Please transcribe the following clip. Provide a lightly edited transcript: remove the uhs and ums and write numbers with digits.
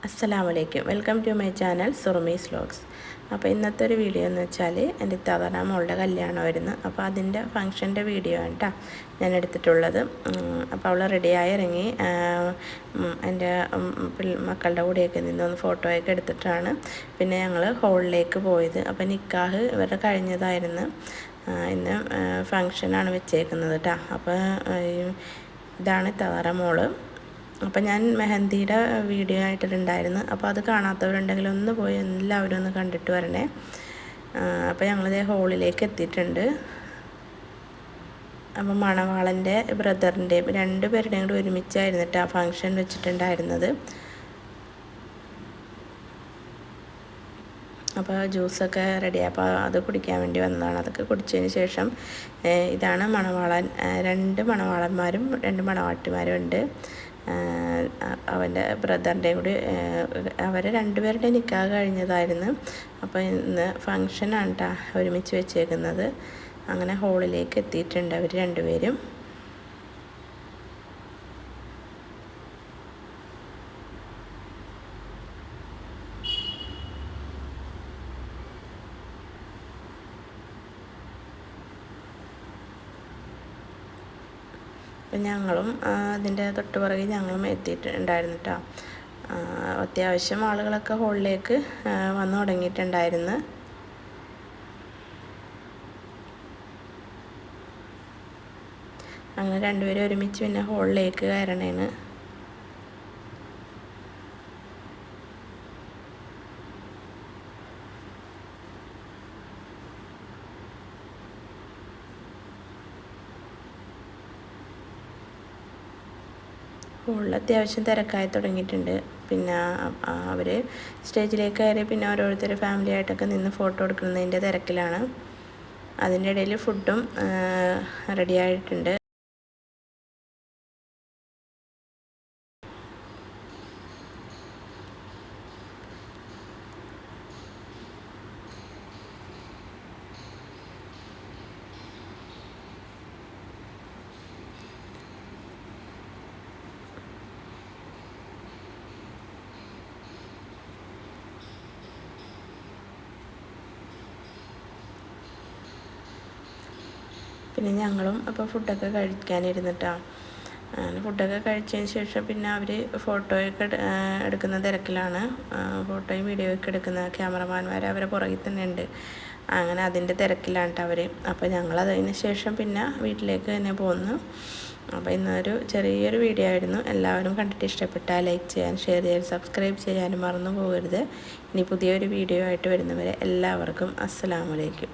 അസ്സലാമലൈക്കും. Welcome to my channel Surumi's vlogs. അപ്പോൾ ഇന്നത്തെ ഒരു വീഡിയോ എന്ന് വെച്ചാൽ എൻ്റെ ഇത്താത്ത മോളുടെ കല്യാണമായിരുന്നു. അപ്പോൾ അതിൻ്റെ ഫംഗ്ഷൻ്റെ വീഡിയോ ആണ് കേട്ടോ ഞാൻ എടുത്തിട്ടുള്ളത്. അപ്പോൾ അവൾ റെഡിയായി ഇറങ്ങി എൻ്റെ മക്കളുടെ കൂടെയൊക്കെ നിന്നൊന്ന് ഫോട്ടോയൊക്കെ എടുത്തിട്ടാണ് പിന്നെ ഞങ്ങൾ ഹോളിലേക്ക് പോയത്. അപ്പോൾ നിക്കാഹ് ഇവരുടെ കഴിഞ്ഞതായിരുന്നു. ഇന്ന് ഫംഗ്ഷനാണ് വെച്ചേക്കുന്നത് കേട്ടോ. അപ്പോൾ ഇതാണ് ഇത്താത്ത മോള്. അപ്പോൾ ഞാൻ മെഹന്തിയുടെ വീഡിയോ ആയിട്ടിട്ടുണ്ടായിരുന്നു. അപ്പോൾ അത് കാണാത്തവരുണ്ടെങ്കിൽ ഒന്ന് പോയി എല്ലാവരും ഒന്ന് കണ്ടിട്ട് വരണേ. അപ്പോൾ ഞങ്ങളിതേ ഹോളിലേക്ക് എത്തിയിട്ടുണ്ട്. അപ്പോൾ മണവാളൻ്റെ ബ്രദറിൻ്റെയും രണ്ടുപേരുടെയും കൂടി ഒരുമിച്ചായിരുന്നിട്ട് ആ ഫംഗ്ഷൻ വെച്ചിട്ടുണ്ടായിരുന്നത്. അപ്പോൾ ജ്യൂസൊക്കെ റെഡിയാണ്. അപ്പോൾ അത് കുടിക്കാൻ വേണ്ടി വന്നതാണ്. അതൊക്കെ കുടിച്ചതിന് ശേഷം ഇതാണ് മണവാളൻ. രണ്ട് മണവാളന്മാരും രണ്ട് മണവാട്ടിമാരും ഉണ്ട്. അവൻ്റെ ബ്രദറിൻ്റെയും കൂടി അവർ രണ്ടുപേരുടെ നിക്കാഹ് കഴിഞ്ഞതായിരുന്നു. അപ്പോൾ ഇന്ന് ഫംഗ്ഷനാണ് കേട്ടോ ഒരുമിച്ച് വെച്ചേക്കുന്നത്. അങ്ങനെ ഹോളിലേക്ക് എത്തിയിട്ടുണ്ട് അവർ രണ്ടുപേരും. അപ്പം ഞങ്ങളും അതിൻ്റെ തൊട്ട് പുറകെ ഞങ്ങളും എത്തിയിട്ടുണ്ടായിരുന്നു കേട്ടോ. അത്യാവശ്യം ആളുകളൊക്കെ ഹോളിലേക്ക് വന്നു തുടങ്ങിയിട്ടുണ്ടായിരുന്നു. അങ്ങനെ രണ്ടുപേരും ഒരുമിച്ച് പിന്നെ ഹോളിലേക്ക് കയറണേന്ന്. ഹോളിൽ അത്യാവശ്യം തിരക്കായി തുടങ്ങിയിട്ടുണ്ട്. പിന്നെ അവർ സ്റ്റേജിലേക്ക് കയറി പിന്നെ ഓരോരുത്തർ ഫാമിലി ആയിട്ടൊക്കെ നിന്ന് ഫോട്ടോ എടുക്കുന്നതിൻ്റെ തിരക്കിലാണ്. അതിൻ്റെ ഇടയിൽ ഫുഡും റെഡി ആയിട്ടുണ്ട്. പിന്നെ ഞങ്ങളും അപ്പോൾ ഫുഡൊക്കെ കഴിക്കാനിരുന്നിട്ടാണ്. ഫുഡൊക്കെ കഴിച്ചതിന് ശേഷം പിന്നെ അവർ ഫോട്ടോയൊക്കെ എടുക്കുന്ന തിരക്കിലാണ്. ഫോട്ടോയും വീഡിയോയൊക്കെ എടുക്കുന്ന ക്യാമറമാൻമാർ അവരെ പുറകിൽ തന്നെ ഉണ്ട്. അങ്ങനെ അതിൻ്റെ തിരക്കിലാണ് കേട്ടോ അവർ. അപ്പോൾ ഞങ്ങളതിന് ശേഷം പിന്നെ വീട്ടിലേക്ക് തന്നെ പോന്നു. അപ്പോൾ ഇന്നൊരു ചെറിയൊരു വീഡിയോ ആയിരുന്നു. എല്ലാവരും കണ്ടിട്ട് ഇഷ്ടപ്പെട്ടാൽ ലൈക്ക് ചെയ്യാൻ, ഷെയർ ചെയ്യാൻ, സബ്സ്ക്രൈബ് ചെയ്യാനും മറന്നു പോകരുത്. ഇനി പുതിയൊരു വീഡിയോ ആയിട്ട് വരുന്നവരെ എല്ലാവർക്കും അസ്സലാമു അലൈക്കും.